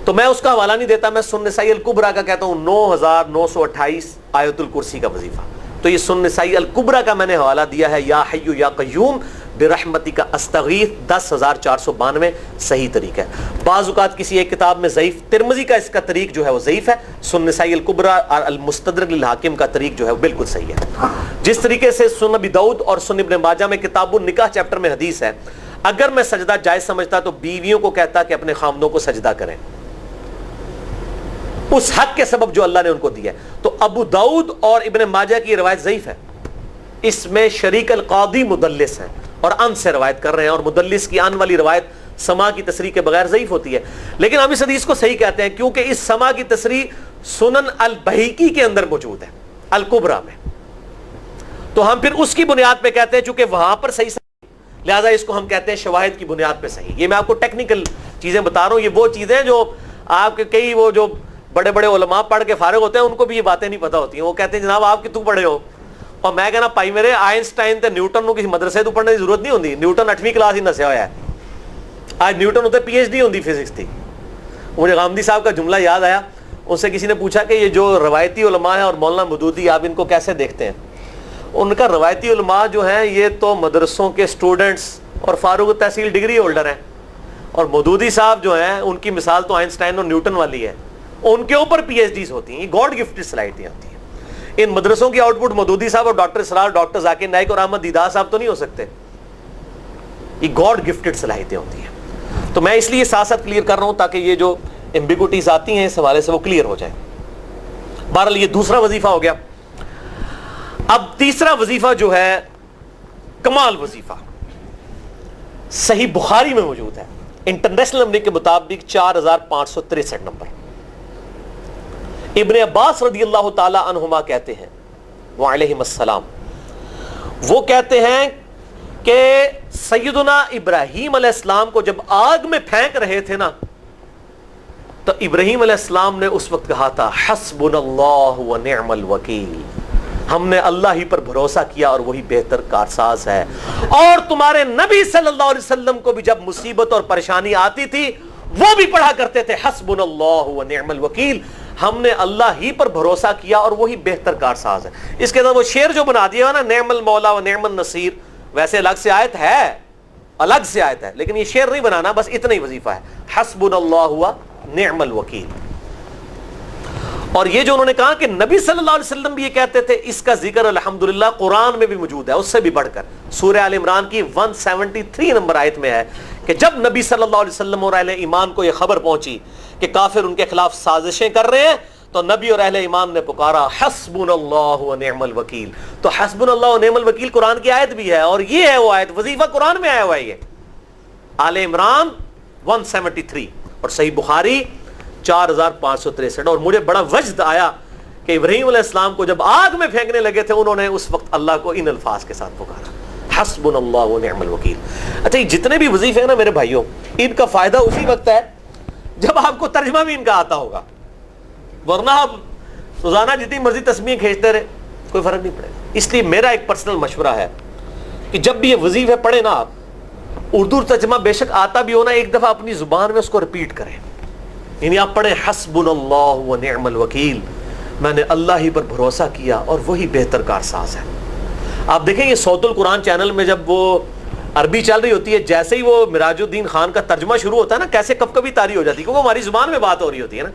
تو میں اس کا حوالہ نہیں دیتا، میں سنن نسائی الکبریٰ کا کہتا ہوں 9928 آیت الکرسی کا وظیفہ۔ تو یہ سنن نسائی الکبریٰ کا میں نے حوالہ دیا ہے، یا حی یا قیوم برحمتک استغیث 10492 صحیح طریقہ ہے۔ بعض اوقات کسی ایک کتاب میں ضعیف، ترمذی کا اس کا طریق جو ہے وہ ضعیف ہے، سنن نسائی الکبریٰ اور المستدرک للحاکم کا طریق جو ہے وہ بالکل صحیح ہے۔ جس طریقے سے سنن ابی داؤد اور سنن ابن ماجہ میں کتاب النکاح چیپٹر میں حدیث ہے، اگر میں سجدہ جائز سمجھتا تو بیویوں کو کہتا کہ اپنے خامدوں کو سجدہ کریں اس حق کے سبب جو اللہ نے ان کو دیا ہے۔ تو ابو داؤد اور ابن ماجہ کی روایت ضعیف ہے، اس میں شریک القاضی مدلس ہیں اور ان سے روایت کر رہے ہیں، اور مدلس کی ان والی روایت سما کی تصریح کے بغیر ضعیف ہوتی ہے۔ لیکن ہم اس حدیث کو صحیح کہتے ہیں کیونکہ اس سما کی تصریح سنن البہیقی کے اندر موجود ہے، الکبریٰ میں، تو ہم پھر اس کی بنیاد پہ کہتے ہیں چونکہ وہاں پر صحیح، لہٰذا اس کو ہم کہتے ہیں شواہد کی بنیاد پہ صحیح۔ یہ میں آپ کو ٹیکنیکل چیزیں بتا رہا ہوں، یہ وہ چیزیں جو آپ کے کئی وہ جو بڑے بڑے علماء پڑھ کے فارغ ہوتے ہیں ان کو بھی یہ باتیں نہیں پتہ ہوتی ہیں، وہ کہتے ہیں جناب آپ کی تو پڑھے ہو، اور میں کہنا پائی میرے آئنسٹائن تے نیوٹن کو کسی مدرسے تو پڑھنے کی ضرورت نہیں ہوتی، نیوٹن 8ویں کلاس ہی نسیا ہوا ہے، آج نیوٹن ہوتے پی ایچ ڈی ہوتی فزکس تھی۔ مجھے غامدی صاحب کا جملہ یاد آیا، ان سے کسی نے پوچھا کہ یہ جو روایتی علماء ہیں اور مولانا مودودی آپ ان کو کیسے دیکھتے ہیں؟ ان کا روایتی علماء جو ہیں یہ تو مدرسوں کے اسٹوڈنٹس اور فاروق تحصیل ڈگری ہولڈر ہیں، اور مودودی صاحب جو ہیں ان کی مثال تو آئنسٹائن اور نیوٹن والی ہے، ان کے اوپر پی ایچ ڈیز ہوتی ہیں، یہ گاڈ گفٹڈ صلاحیتیں ہوتی ہیں۔ ان مدرسوں کی آؤٹ پٹ مودودی صاحب اور ڈاکٹر اسرار، ڈاکٹر ذاکر نائک اور احمد دیدار صاحب تو نہیں ہو سکتے، یہ گاڈ گفٹڈ صلاحیتیں ہوتی ہیں۔ تو میں اس لیے ساتھ ساتھ کلیئر کر رہا ہوں تاکہ یہ جو ایمبیگوٹیز آتی ہیں اس حوالے سے وہ کلیئر ہو جائے۔ بہرحال یہ دوسرا وظیفہ ہو گیا۔ اب تیسرا وظیفہ جو ہے کمال وظیفہ، صحیح بخاری میں موجود ہے، انٹرنیشنل نمبر کے مطابق 4563 نمبر۔ ابن عباس رضی اللہ تعالی عنہما کہتے ہیں وعلیہم السلام، وہ کہتے ہیں کہ سیدنا ابراہیم علیہ السلام کو جب آگ میں پھینک رہے تھے نا، تو ابراہیم علیہ السلام نے اس وقت کہا تھا حسبنا اللہ و نعم الوکیل، ہم نے اللہ ہی پر بھروسہ کیا اور وہی بہتر کارساز ہے۔ اور تمہارے نبی صلی اللہ علیہ وسلم کو بھی جب مصیبت اور پریشانی آتی تھی وہ بھی پڑھا کرتے تھے حسبنا اللہ و نعم الوکیل، ہم نے اللہ ہی پر بھروسہ کیا اور وہی بہتر کارساز ہے۔ اس کے اندر وہ شعر جو بنا دیا نا، نعم المولا و نعم النصیر، ویسے الگ سے آیت ہے، الگ سے آیت ہے، لیکن یہ شعر نہیں بنانا، بس اتنا ہی وظیفہ ہے، حسبنا اللہ و نعم الوکیل۔ اور یہ جو انہوں نے کہا کہ نبی صلی اللہ علیہ وسلم بھی یہ کہتے تھے، اس کا ذکر الحمدللہ قرآن میں بھی موجود ہے، اس سے بھی بڑھ کر سورہ آل عمران کی 173 نمبر آیت میں ہے کہ جب نبی صلی اللہ علیہ وسلم اور اہل ایمان کو یہ خبر پہنچی کہ کافر ان کے خلاف سازشیں کر رہے ہیں، تو نبی اور اہل ایمان نے پکارا حسبنا اللہ و نعم الوکیل۔ تو حسبنا اللہ و نعم الوکیل قرآن کی آیت بھی ہے، اور یہ ہے وہ آیت، وظیفہ قرآن میں آیا ہوا ہے، یہ آل عمران 173 اور صحیح بخاری 4563۔ اور مجھے بڑا وجد آیا کہ ابراہیم علیہ السلام کو جب آگ میں پھینکنے لگے تھے انہوں نے اس وقت اللہ کو ان الفاظ کے ساتھ پکارا حسبنا اللہ و نعم الوکیل۔ اچھا یہ جتنے بھی وظیفے ہیں نا میرے بھائیوں، ان کا فائدہ اسی وقت ہے جب آپ کو ترجمہ بھی ان کا آتا ہوگا، ورنہ آپ روزانہ جتنی مرضی تسبیحیں کھینچتے رہے، کوئی فرق نہیں پڑے گا. اس لیے میرا ایک پرسنل مشورہ ہے کہ جب بھی یہ وظیفے پڑھیں نا آپ, اردو ترجمہ بے شک آتا بھی ہونا, ایک دفعہ اپنی زبان میں اس کو ریپیٹ کریں. یعنی آپ پڑھیں حسبنا اللہ و نعم الوکیل, میں نے اللہ ہی پر بھروسہ کیا اور وہی بہتر کارساز ہے. آپ دیکھیں یہ صوت القرآن چینل میں جب وہ عربی چل رہی ہوتی ہے, جیسے ہی وہ مراج الدین خان کا ترجمہ شروع ہوتا ہے نا, کیسے کب کبھی طاری ہو جاتی ہے, کیونکہ ہماری زبان میں بات ہو رہی ہوتی ہے نا.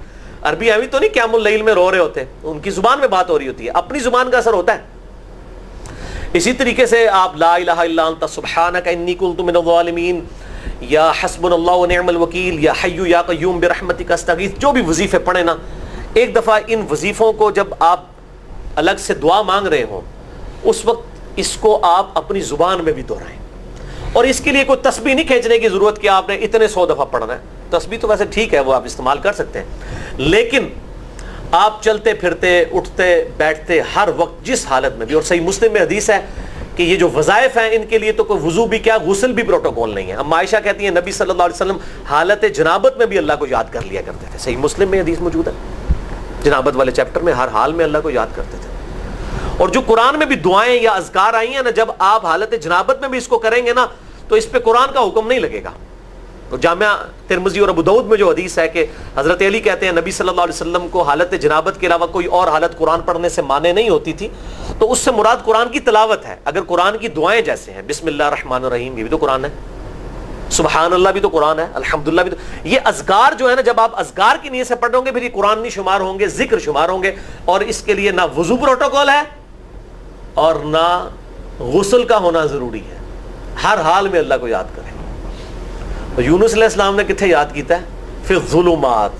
عربی ایویں تو نہیں قیام اللیل میں رو رہے ہوتے ہیں, ان کی زبان میں بات ہو رہی ہوتی ہے, اپنی زبان کا اثر ہوتا ہے. اسی طریقے سے آپ لا الہ الا انت سبحانک انی کنت من الظالمین, یا حسبنا اللہ و نعم الوکیل, یا حی یا قیوم برحمتک استغیث, جو بھی وظیفے پڑھیں نا, ایک دفعہ ان وظیفوں کو جب آپ الگ سے دعا مانگ رہے ہوں اس وقت اس کو آپ اپنی زبان میں بھی دہرائیں. اور اس کے لیے کوئی تسبیح نہیں کھینچنے کی ضرورت کہ آپ نے اتنے 100 دفعہ پڑھنا ہے. تسبیح تو ویسے ٹھیک ہے, وہ آپ استعمال کر سکتے ہیں, لیکن آپ چلتے پھرتے اٹھتے بیٹھتے ہر وقت جس حالت میں بھی, اور صحیح مسلم میں حدیث ہے کہ یہ جو وظائف ہیں ان کے لیے تو کوئی وضو بھی کیا, غسل بھی پروٹوکول نہیں ہے. اب عائشہ کہتی ہیں نبی صلی اللہ علیہ وسلم حالت جنابت میں بھی اللہ کو یاد کر لیا کرتے تھے. صحیح مسلم میں حدیث موجود ہے, جنابت والے چیپٹر میں, ہر حال میں اللہ کو یاد کرتے تھے. اور جو قرآن میں بھی دعائیں یا اذکار آئی ہیں نا, جب آپ حالت جنابت میں بھی اس کو کریں گے نا تو اس پہ قرآن کا حکم نہیں لگے گا. تو جامعہ ترمذی اور ابو داؤد میں جو حدیث ہے کہ حضرت علی کہتے ہیں نبی صلی اللہ علیہ وسلم کو حالت جنابت کے علاوہ کوئی اور حالت قرآن پڑھنے سے مانے نہیں ہوتی تھی, تو اس سے مراد قرآن کی تلاوت ہے. اگر قرآن کی دعائیں جیسے ہیں بسم اللہ الرحمن الرحیم, یہ بھی تو قرآن ہے, سبحان اللہ بھی تو قرآن ہے, الحمدللہ بھی تو, یہ اذکار جو ہے نا, جب آپ اذکار کی نیت سے پڑھ ہوں گے پھر یہ قرآن نہیں شمار ہوں گے, ذکر شمار ہوں گے. اور اس کے لیے نہ وضو پروٹوکول ہے اور نہ غسل کا ہونا ضروری ہے, ہر حال میں اللہ کو یاد کریں. یونس علیہ السلام نے کتنے یاد کیتا ہے, پھر ظلمات,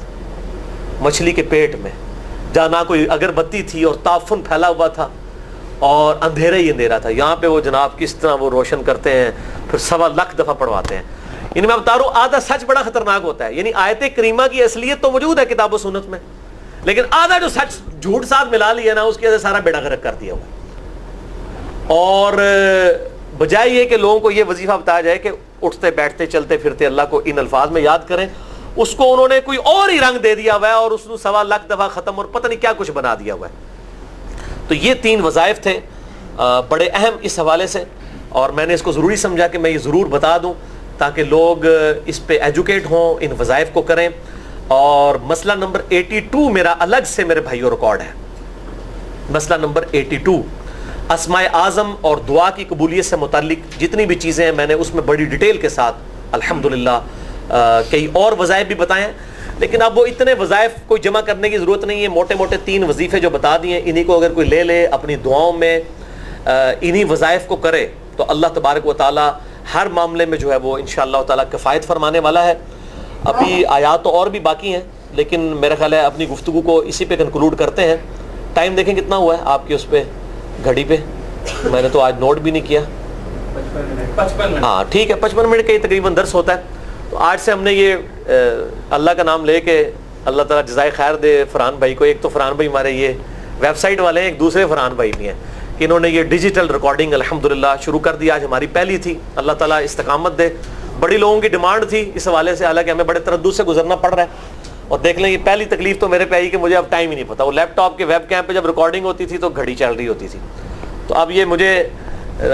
مچھلی کے پیٹ میں, جہاں نہ کوئی اگربتی تھی اور تعفن پھیلا ہوا تھا اور اندھیرا ہی اندھیرا تھا, یہاں پہ وہ جناب کس طرح وہ روشن کرتے ہیں, پھر 1.25 دفعہ پڑھواتے ہیں. یعنی میں بتا رہا ہوں آدھا سچ بڑا خطرناک ہوتا ہے. یعنی آیت کریمہ کی اصلیت تو موجود ہے کتاب و سنت میں, لیکن آدھا جو سچ جھوٹ ساتھ ملا لیا نا, اس کی وجہ سے سارا بیڑا غرق کر دیا ہوا. اور بجائے یہ کہ لوگوں کو یہ وظیفہ بتایا جائے کہ اٹھتے بیٹھتے چلتے پھرتے اللہ کو ان الفاظ میں یاد کریں, اس کو انہوں نے کوئی اور ہی رنگ دے دیا ہوا ہے اور اس کو 1.25 دفعہ ختم اور پتہ نہیں کیا کچھ بنا دیا ہوا ہے. تو یہ 3 وظائف تھے بڑے اہم اس حوالے سے, اور میں نے اس کو ضروری سمجھا کہ میں یہ ضرور بتا دوں تاکہ لوگ اس پہ ایجوکیٹ ہوں, ان وظائف کو کریں. اور مسئلہ نمبر 82 میرا الگ سے میرے بھائیوں ریکارڈ ہے. مسئلہ نمبر 82 اسماء اعظم اور دعا کی قبولیت سے متعلق جتنی بھی چیزیں ہیں میں نے اس میں بڑی ڈیٹیل کے ساتھ الحمدللہ کئی اور وظائف بھی بتائے ہیں, لیکن اب وہ اتنے وظائف کوئی جمع کرنے کی ضرورت نہیں ہے. موٹے موٹے 3 وظیفے جو بتا دیے, انہی کو اگر کوئی لے لے اپنی دعاؤں میں, انہی وظائف کو کرے تو اللہ تبارک و تعالی ہر معاملے میں جو ہے وہ انشاءاللہ تعالی کفایت فرمانے والا ہے. ابھی آیات تو اور بھی باقی ہیں, لیکن میرا خیال ہے اپنی گفتگو کو اسی پہ کنکلوڈ کرتے ہیں. ٹائم دیکھیں کتنا ہوا ہے آپ کی اس پہ گھڑی پہ, میں نے تو آج نوٹ بھی نہیں کیا. 55 منٹ. ہاں ٹھیک ہے, 55 منٹ کا یہ تقریباً درس ہوتا ہے. تو آج سے ہم نے یہ اللہ کا نام لے کے, اللہ تعالیٰ جزائے خیر دے فرحان بھائی کو, ایک تو فرحان بھائی ہمارے یہ ویب سائٹ والے ہیں, ایک دوسرے فرحان بھائی بھی ہیں, کہ انہوں نے یہ ڈیجیٹل ریکارڈنگ الحمدللہ شروع کر دی. آج ہماری پہلی تھی, اللہ تعالیٰ استقامت دے. بڑی لوگوں کی ڈیمانڈ تھی اس حوالے سے, حالانکہ ہمیں بڑے تردد سے گزرنا پڑ رہا ہے. اور دیکھ لیں یہ پہلی تکلیف تو میرے پہ آئی کہ مجھے اب ٹائم ہی نہیں پتا. وہ لیپ ٹاپ کے ویب کیم پہ جب ریکارڈنگ ہوتی تھی تو گھڑی چل رہی ہوتی تھی. تو اب یہ مجھے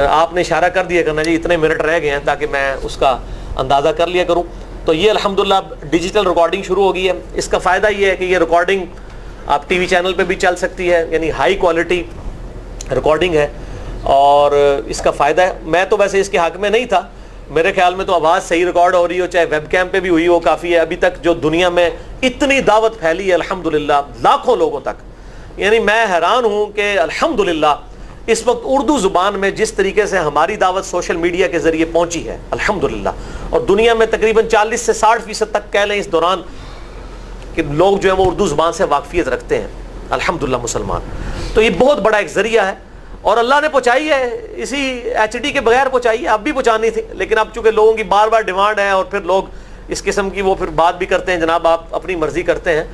آپ نے اشارہ کر دیا کرنا جی اتنے منٹ رہ گئے ہیں, تاکہ میں اس کا اندازہ کر لیا کروں. تو یہ الحمدللہ ڈیجیٹل ریکارڈنگ شروع ہو گئی ہے. اس کا فائدہ یہ ہے کہ یہ ریکارڈنگ آپ ٹی وی چینل پہ بھی چل سکتی ہے, یعنی ہائی کوالٹی ریکارڈنگ ہے, اور اس کا فائدہ ہے. میں تو ویسے اس کے حق میں نہیں تھا, میرے خیال میں تو آواز صحیح ریکارڈ ہو رہی ہو, چاہے ویب کیم پہ بھی ہوئی ہو, کافی ہے. ابھی تک جو دنیا میں اتنی دعوت پھیلی ہے الحمدللہ لاکھوں لوگوں تک, یعنی میں حیران ہوں کہ الحمدللہ اس وقت اردو زبان میں جس طریقے سے ہماری دعوت سوشل میڈیا کے ذریعے پہنچی ہے الحمدللہ, اور دنیا میں تقریباً 40 سے 60% تک کہہ لیں اس دوران کہ لوگ جو ہیں وہ اردو زبان سے واقفیت رکھتے ہیں الحمدللہ مسلمان. تو یہ بہت بڑا ایک ذریعہ ہے, اور اللہ نے پہنچائی ہے, اسی ایچ ڈی کے بغیر پہنچائی ہے. اب بھی پہنچانی تھی, لیکن اب چونکہ لوگوں کی بار بار ڈیمانڈ ہے, اور پھر لوگ اس قسم کی وہ پھر بات بھی کرتے ہیں جناب آپ اپنی مرضی کرتے ہیں,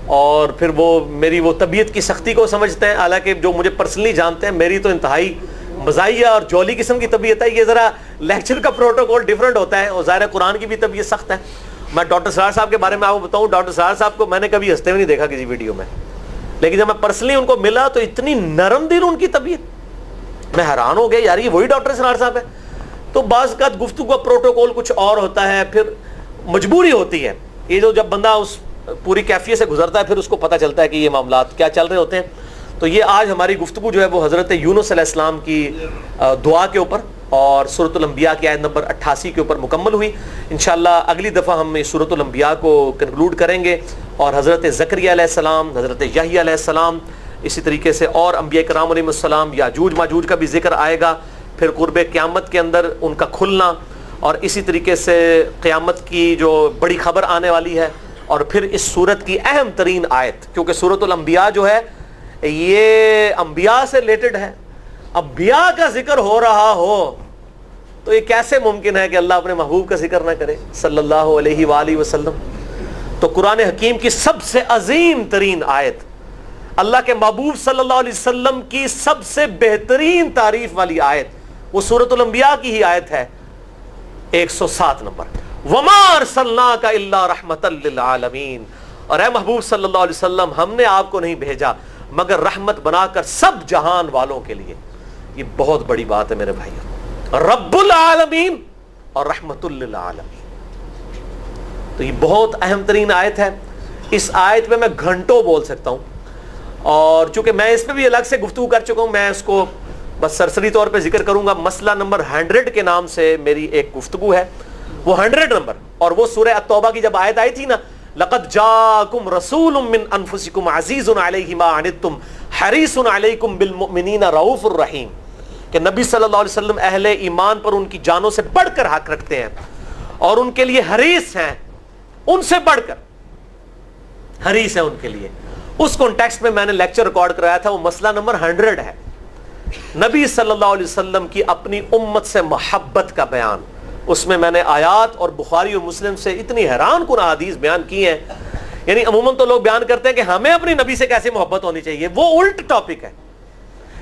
اور پھر وہ میری وہ طبیعت کی سختی کو سمجھتے ہیں. حالانکہ جو مجھے پرسنلی جانتے ہیں میری تو انتہائی مزاحیہ اور جولی قسم کی طبیعت ہے. یہ ذرا لیکچر کا پروٹوکول ڈیفرنٹ ہوتا ہے, اور ظاہر قرآن کی بھی طبیعت سخت ہے. میں ڈاکٹر سرار صاحب کے بارے میں آپ کو بتاؤں, ڈاکٹر سرار صاحب کو میں نے کبھی ہنستے ہوئے نہیں دیکھا کسی ویڈیو میں. لیکن جب میں پرسنلی ان کو ملا تو اتنی نرم دل ان کی طبیعت، میں حیران ہو گیا یار یہ وہی ڈاکٹر اسرار صاحب ہے. تو بعض کا گفتگو کا پروٹوکول کچھ اور ہوتا ہے، پھر مجبوری ہوتی ہے. یہ جو جب بندہ اس پوری کیفیت سے گزرتا ہے پھر اس کو پتہ چلتا ہے کہ یہ معاملات کیا چل رہے ہوتے ہیں. تو یہ آج ہماری گفتگو جو ہے وہ حضرت یونس علیہ السلام کی دعا کے اوپر اور سورۃ الانبیاء کی آیت نمبر 88 کے اوپر مکمل ہوئی. انشاءاللہ اگلی دفعہ ہم اس سورۃ الانبیاء کو کنکلوڈ کریں گے اور حضرت زکریا علیہ السلام، حضرت یحییٰ علیہ السلام، اسی طریقے سے اور انبیاء کرام علیہ السلام، یاجوج ماجوج کا بھی ذکر آئے گا، پھر قرب قیامت کے اندر ان کا کھلنا، اور اسی طریقے سے قیامت کی جو بڑی خبر آنے والی ہے، اور پھر اس سورت کی اہم ترین آیت، کیونکہ سورۃ الانبیاء جو ہے یہ انبیاء سے ریلیٹڈ ہے. انبیاء کا ذکر ہو رہا ہو تو یہ کیسے ممکن ہے کہ اللہ اپنے محبوب کا ذکر نہ کرے صلی اللہ علیہ وآلہ وسلم. تو قرآن حکیم کی سب سے عظیم ترین آیت، اللہ کے محبوب صلی اللہ علیہ وسلم کی سب سے بہترین تعریف والی آیت، وہ سورۃ الانبیاء کی ہی آیت ہے 107 نمبر، وَمَا أَرْسَلْنَاكَ إِلَّا رَحْمَةً لِّلْعَالَمِينَ. اور اے محبوب صلی اللہ علیہ وسلم ہم نے آپ کو نہیں بھیجا مگر رحمت بنا کر سب جہان والوں کے لیے. یہ بہت بڑی بات ہے میرے بھائیو، رب العالمین اور رحمت للعالمین. تو یہ بہت اہم ترین آیت ہے. اس آیت پہ میں گھنٹوں بول سکتا ہوں، اور چونکہ میں اس پہ بھی الگ سے گفتگو کر چکا ہوں، میں اس کو بس سرسری طور پہ ذکر کروں گا. مسئلہ نمبر 100 کے نام سے میری ایک گفتگو ہے، وہ 100 نمبر، اور وہ سورہ التوبہ کی جب آیت آئی تھی نا، لقد جاءکم رسول من انفسکم عزیز علیہ ما عنتم حریص علیکم بالمؤمنین رؤوف الرحیم، کہ نبی صلی اللہ علیہ وسلم اہل ایمان پر ان کی جانوں سے بڑھ کر حق رکھتے ہیں اور ان کے لیے حریص ہیں، ان سے بڑھ کر حریص ہیں ان کے لیے. اس کانٹیکسٹ میں نے لیکچر ریکارڈ کرایا تھا، وہ مسئلہ نمبر 100 ہے، نبی صلی اللہ علیہ وسلم کی اپنی امت سے محبت کا بیان. اس میں میں نے آیات اور بخاری اور مسلم سے اتنی حیران کن احادیث بیان کی ہیں. یعنی عموماً تو لوگ بیان کرتے ہیں کہ ہمیں اپنی نبی سے کیسے محبت ہونی چاہیے، وہ الٹ ٹاپک ہے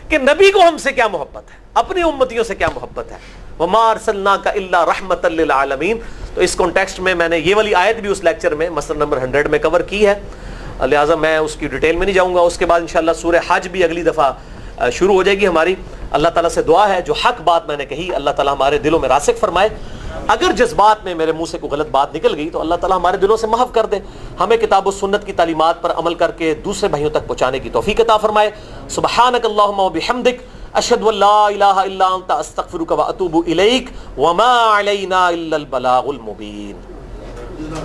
کہ نبی کو ہم سے کیا محبت ہے، اپنی امتیوں سے کیا محبت ہے. وَمَا أَرْسَلْنَاكَ إِلَّا رَحْمَةً لِّلْعَالَمِينَ. تو اس کانٹیکسٹ میں نے یہ والی آیت بھی اس لیکچر میں مسئلہ نمبر 100 میں کور کی ہے، لہٰذا میں اس کی ڈیٹیل میں نہیں جاؤں گا. اس کے بعد انشاءاللہ سورہ حج بھی اگلی دفعہ شروع ہو جائے گی ہماری. اللہ تعالیٰ سے دعا ہے جو حق بات میں نے کہی اللہ تعالیٰ ہمارے دلوں میں راسخ فرمائے. اگر جذبات میں میرے منہ سے کوئی غلط بات نکل گئی تو اللہ تعالیٰ ہمارے دلوں سے محو کر دے. ہمیں کتاب و سنت کی تعلیمات پر عمل کر کے دوسرے بھائیوں تک پہنچانے کی توفیق عطا فرمائے. سبحانک اللہم و بحمدک، اشہد ان لا الہ الا انت، استغفرک و اتوب الیک، وما علینا الا البلاغ المبین.